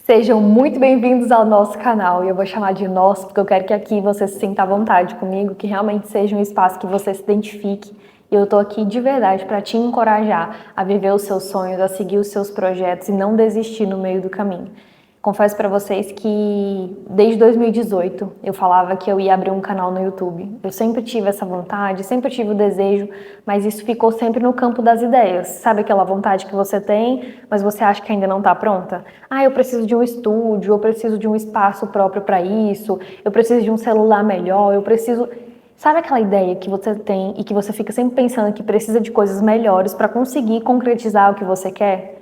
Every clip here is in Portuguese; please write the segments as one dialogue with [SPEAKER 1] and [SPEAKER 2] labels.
[SPEAKER 1] Sejam muito bem-vindos ao nosso canal, e eu vou chamar de nós porque eu quero que aqui você se sinta à vontade comigo, que realmente seja um espaço que você se identifique. E eu tô aqui de verdade para te encorajar a viver os seus sonhos, a seguir os seus projetos e não desistir no meio do caminho. Confesso para vocês que desde 2018 eu falava que eu ia abrir um canal no YouTube. Eu sempre tive essa vontade, sempre tive o desejo, mas isso ficou sempre no campo das ideias. Sabe aquela vontade que você tem, mas você acha que ainda não está pronta? Ah, eu preciso de um estúdio, eu preciso de um espaço próprio para isso, eu preciso de um celular melhor, eu preciso... Sabe aquela ideia que você tem e que você fica sempre pensando que precisa de coisas melhores para conseguir concretizar o que você quer?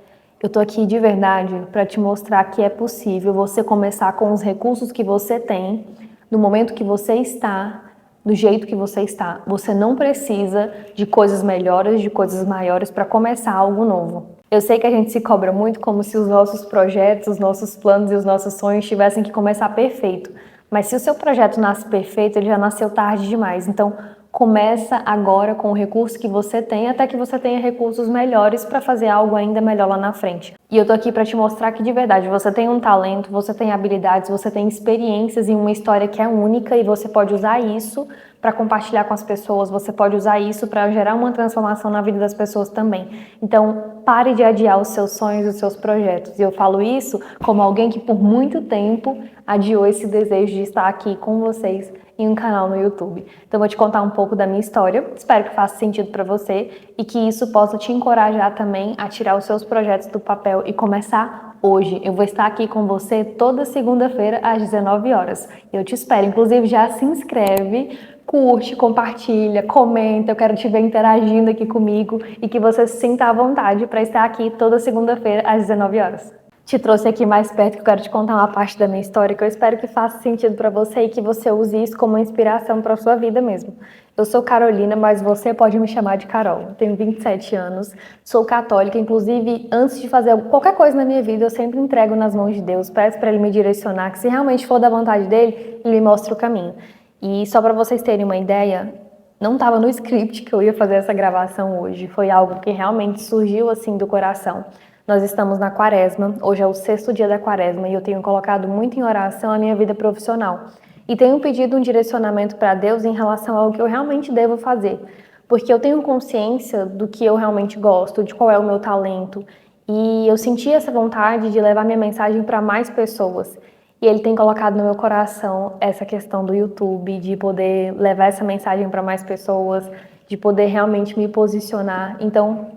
[SPEAKER 1] Eu tô aqui de verdade para te mostrar que é possível você começar com os recursos que você tem, no momento que você está, do jeito que você está. Você não precisa de coisas melhores, de coisas maiores para começar algo novo. Eu sei que a gente se cobra muito como se os nossos projetos, os nossos planos e os nossos sonhos tivessem que começar perfeito. Mas se o seu projeto nasce perfeito, ele já nasceu tarde demais. Então, começa agora com o recurso que você tem, até que você tenha recursos melhores para fazer algo ainda melhor lá na frente. E eu tô aqui para te mostrar que de verdade você tem um talento, você tem habilidades, você tem experiências e uma história que é única e você pode usar isso para compartilhar com as pessoas, você pode usar isso para gerar uma transformação na vida das pessoas também. Então, pare de adiar os seus sonhos, os seus projetos. E eu falo isso como alguém que por muito tempo adiou esse desejo de estar aqui com vocês em um canal no YouTube. Então, eu vou te contar um pouco da minha história, espero que faça sentido para você e que isso possa te encorajar também a tirar os seus projetos do papel e começar hoje. Eu vou estar aqui com você toda segunda-feira às 19 horas. Eu te espero, inclusive já se inscreve, curte, compartilha, comenta, eu quero te ver interagindo aqui comigo e que você se sinta à vontade para estar aqui toda segunda-feira às 19 horas. Te trouxe aqui mais perto que eu quero te contar uma parte da minha história que eu espero que faça sentido para você e que você use isso como inspiração para a sua vida mesmo. Eu sou Carolina, mas você pode me chamar de Carol. Eu tenho 27 anos, sou católica, inclusive antes de fazer qualquer coisa na minha vida eu sempre entrego nas mãos de Deus, peço para Ele me direcionar, que se realmente for da vontade dEle, Ele me mostra o caminho. E só para vocês terem uma ideia, não estava no script que eu ia fazer essa gravação hoje, foi algo que realmente surgiu assim do coração. Nós estamos na quaresma, hoje é o 6º dia da quaresma e eu tenho colocado muito em oração a minha vida profissional. E tenho pedido um direcionamento para Deus em relação ao que eu realmente devo fazer. Porque eu tenho consciência do que eu realmente gosto, de qual é o meu talento. E eu senti essa vontade de levar minha mensagem para mais pessoas. E Ele tem colocado no meu coração essa questão do YouTube, de poder levar essa mensagem para mais pessoas, de poder realmente me posicionar. Então,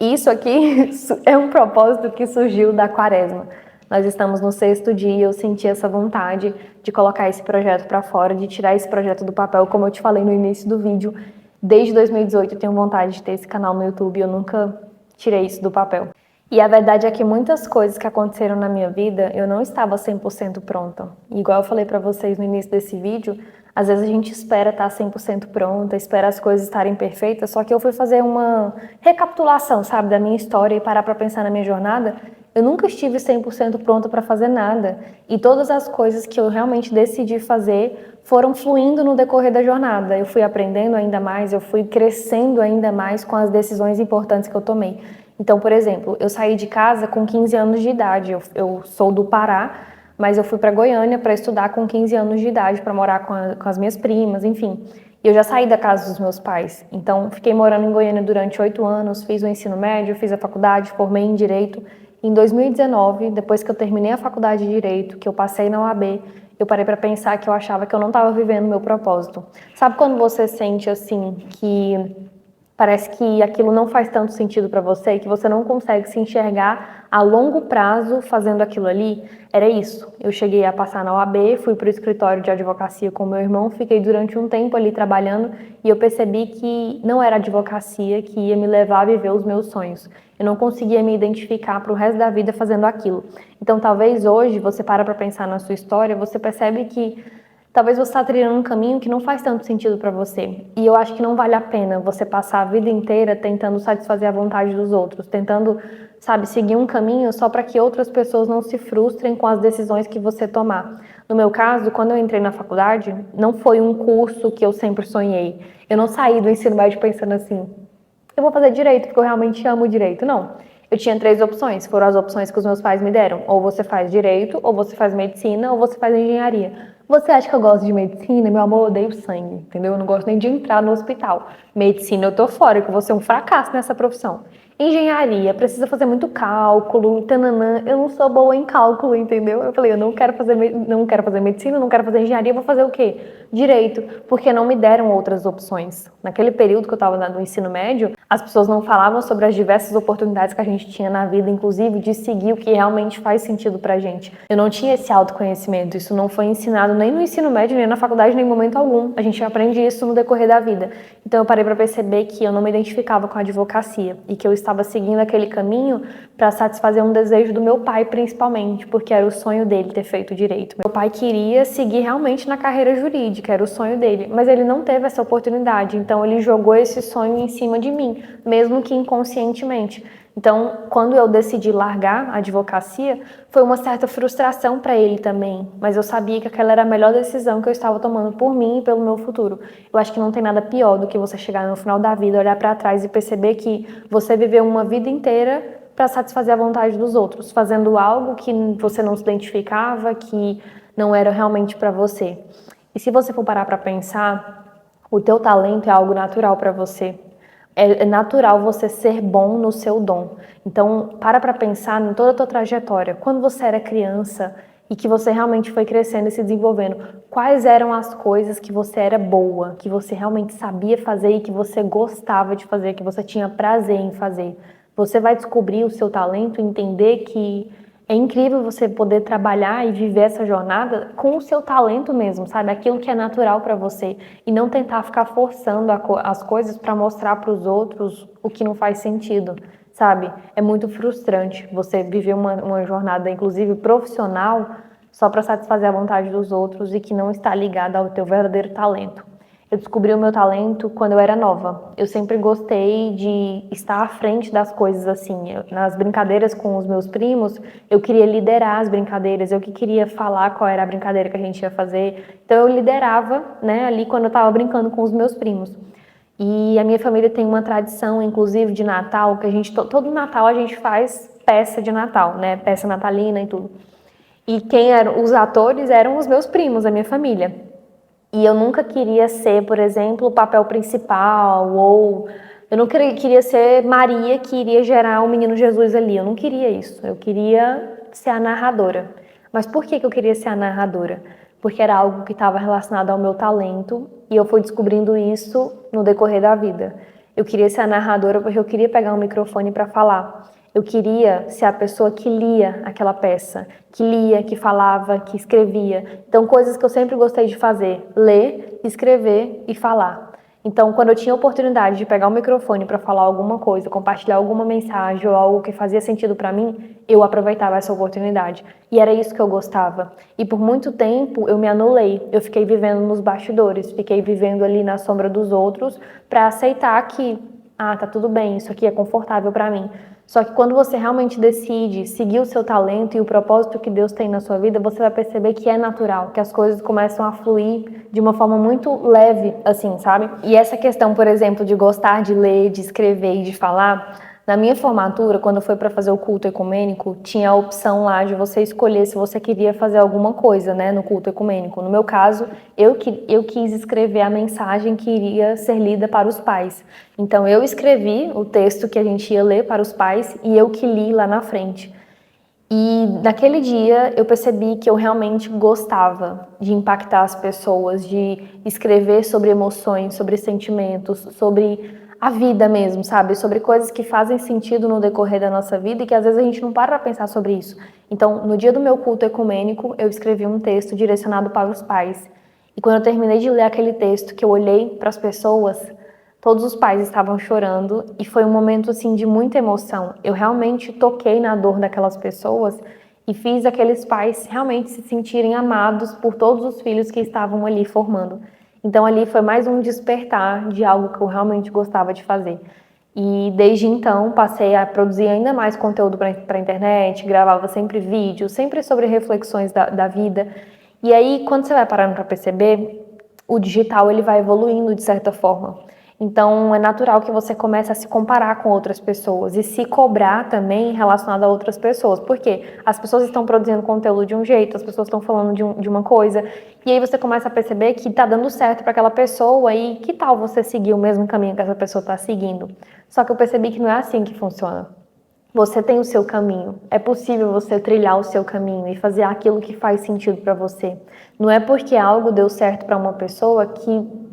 [SPEAKER 1] isso aqui é um propósito que surgiu da quaresma. Nós estamos no 6º dia e eu senti essa vontade de colocar esse projeto para fora, de tirar esse projeto do papel. Como eu te falei no início do vídeo, desde 2018 eu tenho vontade de ter esse canal no YouTube e eu nunca tirei isso do papel. E a verdade é que muitas coisas que aconteceram na minha vida, eu não estava 100% pronta. Igual eu falei para vocês no início desse vídeo, às vezes a gente espera estar 100% pronta, espera as coisas estarem perfeitas, só que eu fui fazer uma recapitulação, sabe, da minha história e parar para pensar na minha jornada. Eu nunca estive 100% pronta para fazer nada. E todas as coisas que eu realmente decidi fazer foram fluindo no decorrer da jornada. Eu fui aprendendo ainda mais, eu fui crescendo ainda mais com as decisões importantes que eu tomei. Então, por exemplo, eu saí de casa com 15 anos de idade, eu sou do Pará, mas eu fui para Goiânia para estudar com 15 anos de idade, para morar com as minhas primas, enfim. E eu já saí da casa dos meus pais, então fiquei morando em Goiânia durante 8 anos, fiz o ensino médio, fiz a faculdade, formei em Direito. Em 2019, depois que eu terminei a faculdade de Direito, que eu passei na UAB, eu parei para pensar que eu achava que eu não estava vivendo o meu propósito. Sabe quando você sente assim que parece que aquilo não faz tanto sentido para você, que você não consegue se enxergar a longo prazo fazendo aquilo ali? Era isso. Eu cheguei a passar na OAB, fui para o escritório de advocacia com meu irmão, fiquei durante um tempo ali trabalhando e eu percebi que não era a advocacia que ia me levar a viver os meus sonhos. Eu não conseguia me identificar para o resto da vida fazendo aquilo. Então, talvez hoje, você para pensar na sua história, você percebe que talvez você está trilhando um caminho que não faz tanto sentido para você. E eu acho que não vale a pena você passar a vida inteira tentando satisfazer a vontade dos outros, tentando, sabe, seguir um caminho só para que outras pessoas não se frustrem com as decisões que você tomar. No meu caso, quando eu entrei na faculdade, não foi um curso que eu sempre sonhei. Eu não saí do ensino médio pensando assim, eu vou fazer direito porque eu realmente amo direito. Não. Eu tinha 3 opções, foram as opções que os meus pais me deram. Ou você faz direito, ou você faz medicina, ou você faz engenharia. Você acha que eu gosto de medicina? Meu amor, eu odeio sangue, entendeu? Eu não gosto nem de entrar no hospital. Medicina, eu tô fora, que eu vou ser um fracasso nessa profissão. Engenharia, precisa fazer muito cálculo, tananã. Eu não sou boa em cálculo, entendeu? Eu falei, eu não quero fazer medicina, não quero fazer engenharia, vou fazer o quê? Direito, porque não me deram outras opções. Naquele período que eu estava no ensino médio, as pessoas não falavam sobre as diversas oportunidades que a gente tinha na vida, inclusive de seguir o que realmente faz sentido pra gente. Eu não tinha esse autoconhecimento, isso não foi ensinado nem no ensino médio, nem na faculdade, nem em momento algum. A gente aprende isso no decorrer da vida. Então eu parei para perceber que eu não me identificava com a advocacia e que eu estava seguindo aquele caminho para satisfazer um desejo do meu pai, principalmente, porque era o sonho dele ter feito direito. Meu pai queria seguir realmente na carreira jurídica, era o sonho dele, mas ele não teve essa oportunidade, então ele jogou esse sonho em cima de mim, mesmo que inconscientemente. Então, quando eu decidi largar a advocacia, foi uma certa frustração para ele também, mas eu sabia que aquela era a melhor decisão que eu estava tomando por mim e pelo meu futuro. Eu acho que não tem nada pior do que você chegar no final da vida, olhar para trás e perceber que você viveu uma vida inteira para satisfazer a vontade dos outros, fazendo algo que você não se identificava, que não era realmente para você. E se você for parar para pensar, o teu talento é algo natural para você. É natural você ser bom no seu dom. Então, para pensar em toda a tua trajetória. Quando você era criança e que você realmente foi crescendo e se desenvolvendo, quais eram as coisas que você era boa, que você realmente sabia fazer e que você gostava de fazer, que você tinha prazer em fazer? Você vai descobrir o seu talento, entender que é incrível você poder trabalhar e viver essa jornada com o seu talento mesmo, sabe? Aquilo que é natural para você e não tentar ficar forçando as coisas para mostrar para os outros o que não faz sentido, sabe? É muito frustrante você viver uma jornada, inclusive profissional, só para satisfazer a vontade dos outros e que não está ligada ao teu verdadeiro talento. Eu descobri o meu talento quando eu era nova. Eu sempre gostei de estar à frente das coisas assim. Nas brincadeiras com os meus primos, eu queria liderar as brincadeiras, eu que queria falar qual era a brincadeira que a gente ia fazer. Então eu liderava, né, ali quando eu estava brincando com os meus primos. E a minha família tem uma tradição, inclusive, de Natal, que a gente todo Natal a gente faz peça de Natal, né, peça natalina e tudo. E quem eram os atores eram os meus primos, a minha família. E eu nunca queria ser, por exemplo, o papel principal, ou eu não queria ser Maria que iria gerar o menino Jesus ali. Eu não queria isso. Eu queria ser a narradora. Mas por que eu queria ser a narradora? Porque era algo que estava relacionado ao meu talento e eu fui descobrindo isso no decorrer da vida. Eu queria ser a narradora porque eu queria pegar um microfone para falar. Eu queria ser a pessoa que lia aquela peça, que lia, que falava, que escrevia. Então, coisas que eu sempre gostei de fazer: ler, escrever e falar. Então, quando eu tinha a oportunidade de pegar o microfone para falar alguma coisa, compartilhar alguma mensagem ou algo que fazia sentido para mim, eu aproveitava essa oportunidade. E era isso que eu gostava. E por muito tempo eu me anulei. Eu fiquei vivendo nos bastidores, fiquei vivendo ali na sombra dos outros para aceitar que, tá tudo bem, isso aqui é confortável para mim. Só que quando você realmente decide seguir o seu talento e o propósito que Deus tem na sua vida, você vai perceber que é natural, que as coisas começam a fluir de uma forma muito leve, assim, sabe? E essa questão, por exemplo, de gostar de ler, de escrever e de falar, na minha formatura, quando foi para fazer o culto ecumênico, tinha a opção lá de você escolher se você queria fazer alguma coisa, né, no culto ecumênico. No meu caso, eu quis escrever a mensagem que iria ser lida para os pais. Então, eu escrevi o texto que a gente ia ler para os pais e eu que li lá na frente. E naquele dia eu percebi que eu realmente gostava de impactar as pessoas, de escrever sobre emoções, sobre sentimentos, sobre a vida mesmo, sabe? Sobre coisas que fazem sentido no decorrer da nossa vida e que às vezes a gente não para pensar sobre isso. Então, no dia do meu culto ecumênico, eu escrevi um texto direcionado para os pais. E quando eu terminei de ler aquele texto, que eu olhei para as pessoas, todos os pais estavam chorando e foi um momento assim de muita emoção. Eu realmente toquei na dor daquelas pessoas e fiz aqueles pais realmente se sentirem amados por todos os filhos que estavam ali formando. Então ali foi mais um despertar de algo que eu realmente gostava de fazer. E desde então passei a produzir ainda mais conteúdo para a internet, gravava sempre vídeos, sempre sobre reflexões da vida. E aí, quando você vai parando para perceber, o digital ele vai evoluindo de certa forma. Então, é natural que você comece a se comparar com outras pessoas e se cobrar também relacionado a outras pessoas. Por quê? As pessoas estão produzindo conteúdo de um jeito, as pessoas estão falando de uma coisa, e aí você começa a perceber que tá dando certo para aquela pessoa e que tal você seguir o mesmo caminho que essa pessoa está seguindo? Só que eu percebi que não é assim que funciona. Você tem o seu caminho. É possível você trilhar o seu caminho e fazer aquilo que faz sentido para você. Não é porque algo deu certo para uma pessoa que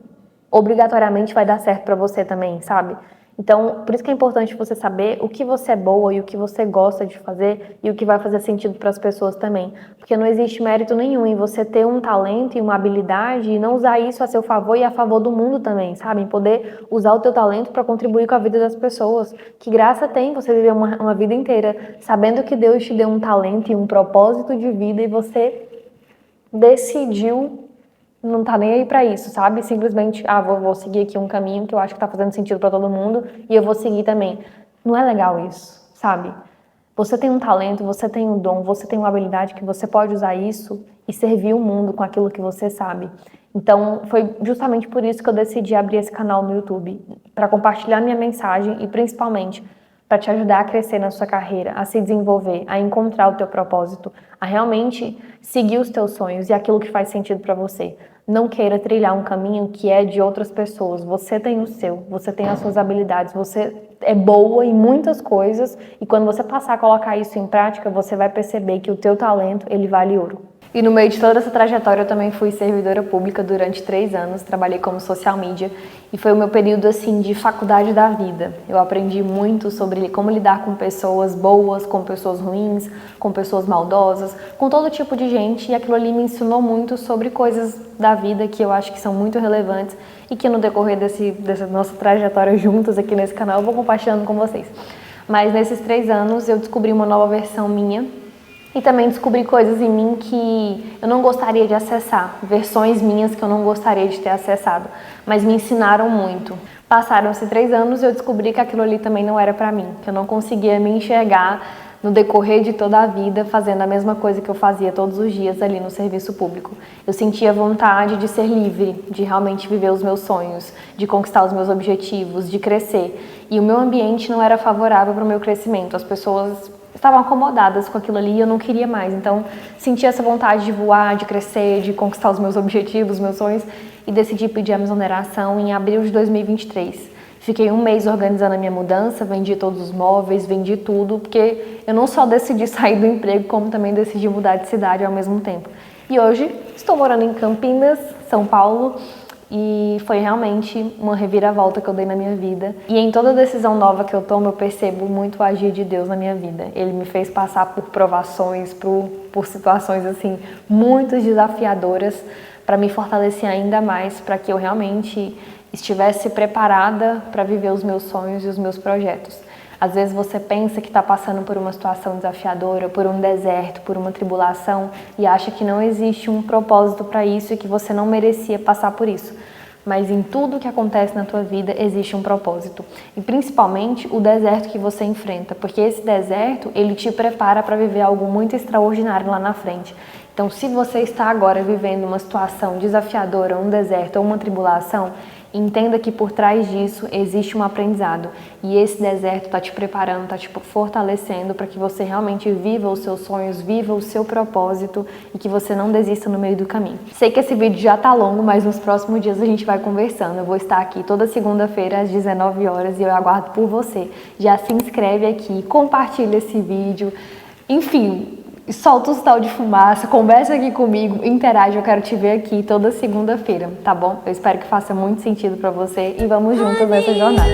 [SPEAKER 1] obrigatoriamente vai dar certo para você também, sabe? Então, por isso que é importante você saber o que você é boa e o que você gosta de fazer e o que vai fazer sentido para as pessoas também. Porque não existe mérito nenhum em você ter um talento e uma habilidade e não usar isso a seu favor e a favor do mundo também, sabe? Em poder usar o teu talento para contribuir com a vida das pessoas. Que graça tem você viver uma vida inteira sabendo que Deus te deu um talento e um propósito de vida e você decidiu não tá nem aí pra isso, sabe? Simplesmente, vou seguir aqui um caminho que eu acho que tá fazendo sentido pra todo mundo e eu vou seguir também. Não é legal isso, sabe? Você tem um talento, você tem um dom, você tem uma habilidade que você pode usar isso e servir o mundo com aquilo que você sabe. Então, foi justamente por isso que eu decidi abrir esse canal no YouTube, para compartilhar minha mensagem e principalmente para te ajudar a crescer na sua carreira, a se desenvolver, a encontrar o teu propósito, a realmente seguir os teus sonhos e aquilo que faz sentido para você. Não queira trilhar um caminho que é de outras pessoas. Você tem o seu, você tem as suas habilidades, você é boa em muitas coisas e quando você passar a colocar isso em prática, você vai perceber que o teu talento, ele vale ouro. E no meio de toda essa trajetória eu também fui servidora pública durante 3 anos, trabalhei como social media e foi o meu período assim de faculdade da vida. Eu aprendi muito sobre como lidar com pessoas boas, com pessoas ruins, com pessoas maldosas, com todo tipo de gente e aquilo ali me ensinou muito sobre coisas da vida que eu acho que são muito relevantes e que no decorrer dessa nossa trajetória juntos aqui nesse canal eu vou compartilhando com vocês. Mas nesses 3 anos eu descobri uma nova versão minha. E também descobri coisas em mim que eu não gostaria de acessar, versões minhas que eu não gostaria de ter acessado, mas me ensinaram muito. Passaram-se 3 anos e eu descobri que aquilo ali também não era pra mim, que eu não conseguia me enxergar no decorrer de toda a vida fazendo a mesma coisa que eu fazia todos os dias ali no serviço público. Eu sentia vontade de ser livre, de realmente viver os meus sonhos, de conquistar os meus objetivos, de crescer. E o meu ambiente não era favorável para o meu crescimento, as pessoas estavam acomodadas com aquilo ali e eu não queria mais. Então, senti essa vontade de voar, de crescer, de conquistar os meus objetivos, os meus sonhos e decidi pedir a minha exoneração em abril de 2023. Fiquei 1 mês organizando a minha mudança, vendi todos os móveis, vendi tudo, porque eu não só decidi sair do emprego, como também decidi mudar de cidade ao mesmo tempo. E hoje estou morando em Campinas, São Paulo, e foi realmente uma reviravolta que eu dei na minha vida. E em toda decisão nova que eu tomo, eu percebo muito o agir de Deus na minha vida. Ele me fez passar por provações, por situações assim muito desafiadoras para me fortalecer ainda mais, para que eu realmente estivesse preparada para viver os meus sonhos e os meus projetos. Às vezes você pensa que está passando por uma situação desafiadora, por um deserto, por uma tribulação e acha que não existe um propósito para isso e que você não merecia passar por isso. Mas em tudo que acontece na tua vida existe um propósito. E principalmente o deserto que você enfrenta, porque esse deserto, ele te prepara para viver algo muito extraordinário lá na frente. Então, se você está agora vivendo uma situação desafiadora, um deserto ou uma tribulação, entenda que por trás disso existe um aprendizado e esse deserto está te preparando, está te fortalecendo para que você realmente viva os seus sonhos, viva o seu propósito e que você não desista no meio do caminho. Sei que esse vídeo já tá longo, mas nos próximos dias a gente vai conversando. Eu vou estar aqui toda segunda-feira às 19 horas e eu aguardo por você. Já se inscreve aqui, compartilha esse vídeo, enfim, solta um tal de fumaça, conversa aqui comigo, interage, eu quero te ver aqui toda segunda-feira, tá bom? Eu espero que faça muito sentido pra você e vamos juntas nessa jornada.